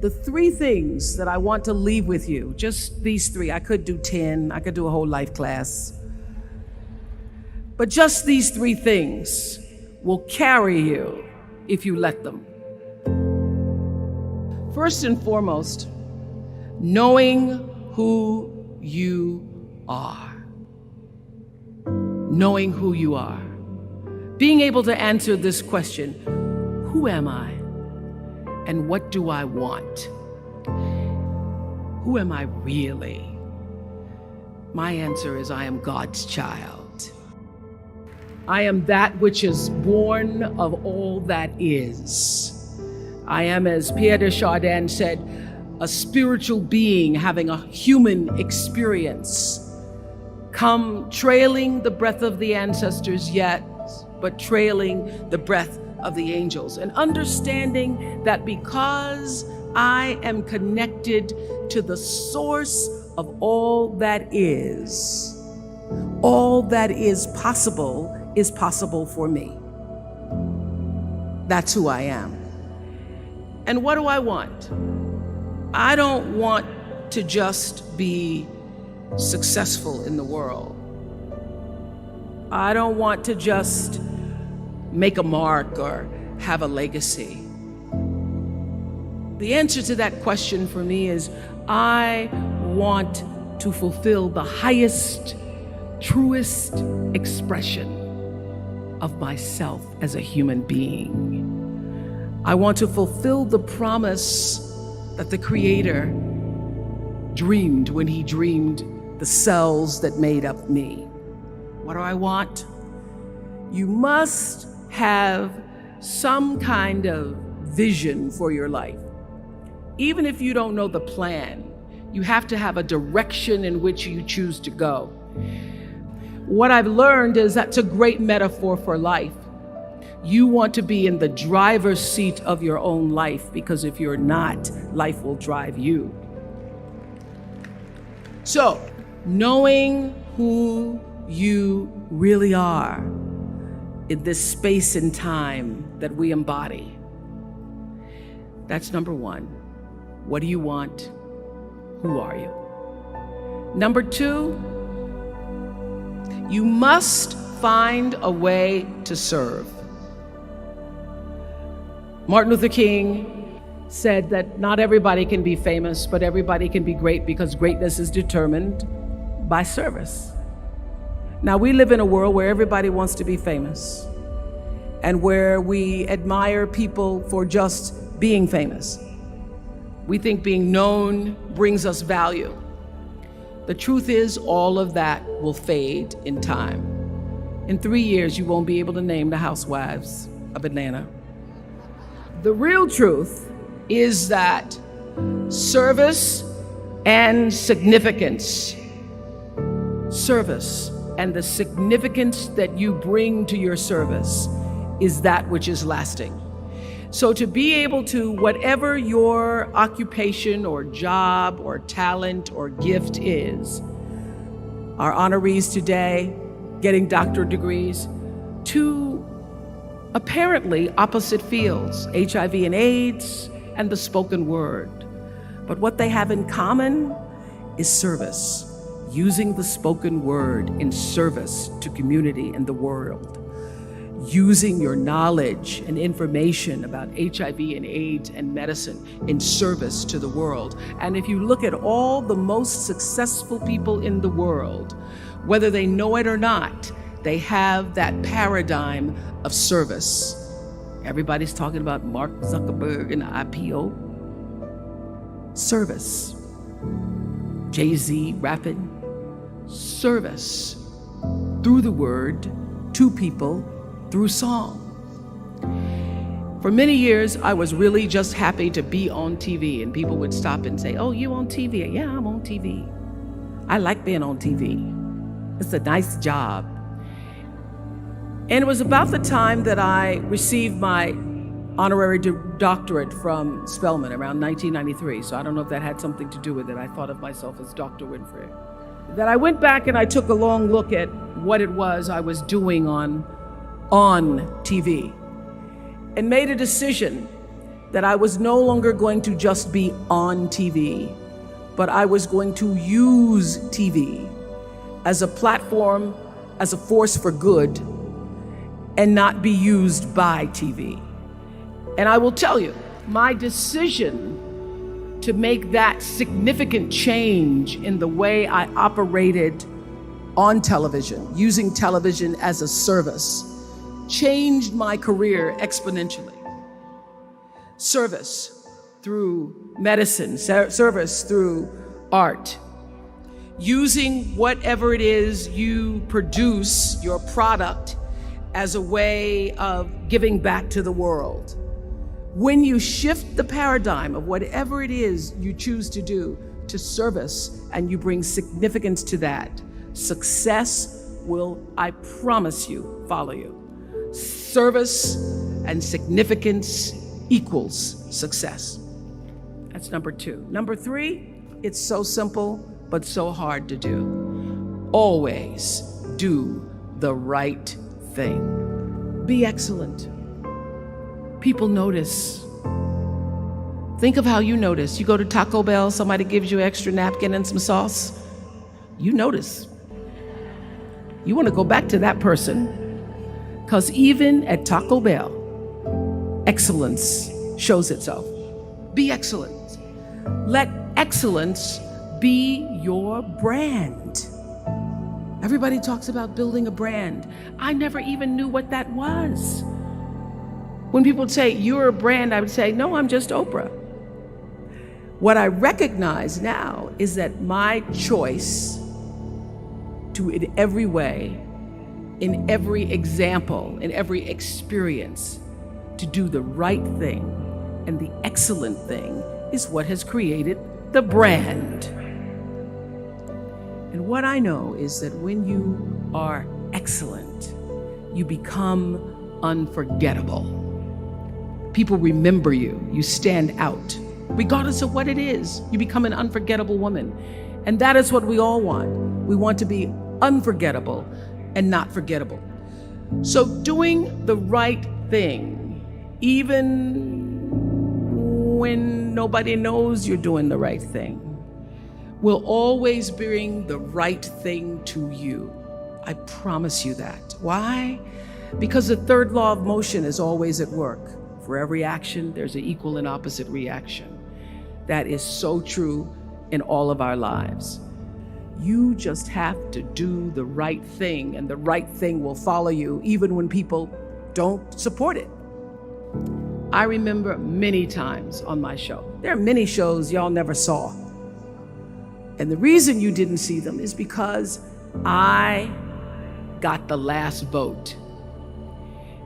The three things that I want to leave with you, just these three. I could do 10, I could do a whole life class. But just these three things will carry you if you let them. First and foremost, knowing who you are. Knowing who you are. Being able to answer this question, who am I? And what do I want? Who am I really? My answer is I am God's child. I am that which is born of all that is. I am, as Pierre de Chardin said, a spiritual being having a human experience. Come trailing the breath of the ancestors yet, but trailing the breath of the angels, and understanding that because I am connected to the source of all that is possible for me. That's who I am. And what do I want? I don't want to just be successful in the world. I don't want to just make a mark or have a legacy. The answer to that question for me is I want to fulfill the highest, truest expression of myself as a human being. I want to fulfill the promise that the Creator dreamed when He dreamed the cells that made up me. What do I want? You must have some kind of vision for your life. Even if you don't know the plan, you have to have a direction in which you choose to go. What I've learned is that's a great metaphor for life. You want to be in the driver's seat of your own life, because if you're not, life will drive you. So, knowing who you really are in this space and time that we embody. That's number one. What do you want? Who are you? Number two, you must find a way to serve. Martin Luther King said that not everybody can be famous, but everybody can be great, because greatness is determined by service. Now, we live in a world where everybody wants to be famous and where we admire people for just being famous. We think being known brings us value. The truth is, all of that will fade in time. In 3 years, you won't be able to name the housewives a banana. The real truth is that service and significance, service and the significance that you bring to your service is that which is lasting. So to be able to, whatever your occupation or job or talent or gift is, our honorees today getting doctorate degrees, to apparently opposite fields, HIV and AIDS and the spoken word. But what they have in common is service, using the spoken word in service to community and the world. Using your knowledge and information about HIV and AIDS and medicine in service to the world. And if you look at all the most successful people in the world, whether they know it or not, they have that paradigm of service. Everybody's talking about Mark Zuckerberg and the IPO. Service. Jay-Z rapping. Service. Through the word, to people, through song. For many years, I was really just happy to be on TV, and people would stop and say, "Oh, you on TV?" "Yeah, I'm on TV. I like being on TV. It's a nice job." And it was about the time that I received my honorary doctorate from Spelman around 1993. So I don't know if that had something to do with it. I thought of myself as Dr. Winfrey. That I went back and I took a long look at what it was I was doing on TV, and made a decision that I was no longer going to just be on TV, but I was going to use TV as a platform, as a force for good, and not be used by TV. And I will tell you, my decision to make that significant change in the way I operated on television, using television as a service, changed my career exponentially. Service through medicine, service through art, using whatever it is you produce, your product, as a way of giving back to the world. When you shift the paradigm of whatever it is you choose to do to service, and you bring significance to that, success will, I promise you, follow you. Service and significance equals success. That's number 2. Number 3, it's so simple, but so hard to do. Always do the right thing. Be excellent. People notice. Think of how you notice. You go to Taco Bell, somebody gives you extra napkin and some sauce. You notice. You want to go back to that person, because even at Taco Bell, excellence shows itself. Be excellent. Let excellence be your brand. Everybody talks about building a brand. I never even knew what that was. When people would say, you're a brand, I would say, no, I'm just Oprah. What I recognize now is that my choice to, in every way, in every example, in every experience, to do the right thing and the excellent thing is what has created the brand. And what I know is that when you are excellent, you become unforgettable. People remember you. You stand out. Regardless of what it is, you become an unforgettable woman. And that is what we all want. We want to be unforgettable and not forgettable. So doing the right thing, even when nobody knows you're doing the right thing, will always bring the right thing to you. I promise you that. Why? Because the third law of motion is always at work. For every action, there's an equal and opposite reaction. That is so true in all of our lives. You just have to do the right thing, and the right thing will follow you even when people don't support it. I remember many times on my show. There are many shows y'all never saw. And the reason you didn't see them is because I got the last vote.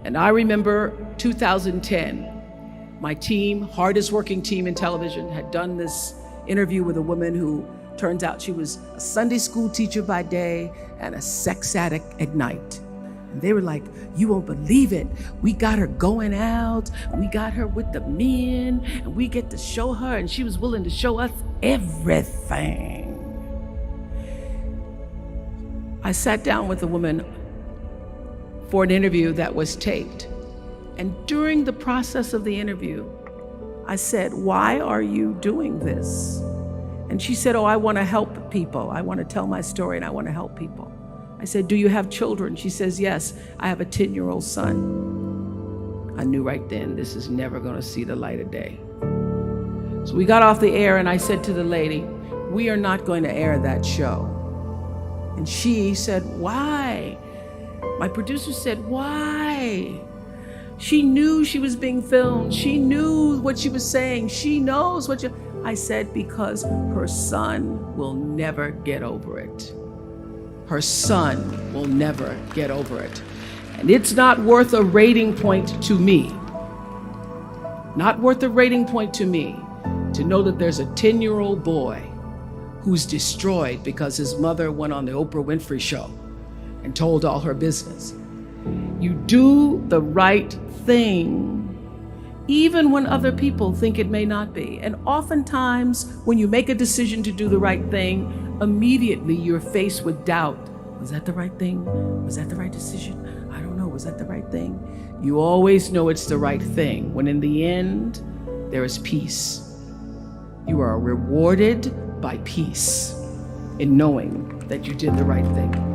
And I remember 2010, my team, hardest working team in television, had done this interview with a woman who turns out she was a Sunday school teacher by day and a sex addict at night. And they were like, you won't believe it. We got her going out. We got her with the men, and we get to show her, and she was willing to show us everything. I sat down with a woman for an interview that was taped. And during the process of the interview, I said, why are you doing this? And she said, oh, I want to help people. I want to tell my story and I want to help people. I said, do you have children? She says, yes, I have a 10-year-old son. I knew right then, this is never going to see the light of day. So we got off the air and I said to the lady, we are not going to air that show. And she said, why? My producer said, why? She knew she was being filmed. She knew what she was saying. She knows what you... I said, because her son will never get over it. Her son will never get over it. And it's not worth a rating point to me. Not worth a rating point to me to know that there's a 10-year-old boy who's destroyed because his mother went on the Oprah Winfrey show and told all her business. You do the right thing even when other people think it may not be. And oftentimes, when you make a decision to do the right thing, immediately you're faced with doubt. Was that the right thing? Was that the right decision? I don't know, was that the right thing? You always know it's the right thing, when in the end, there is peace. You are rewarded by peace in knowing that you did the right thing.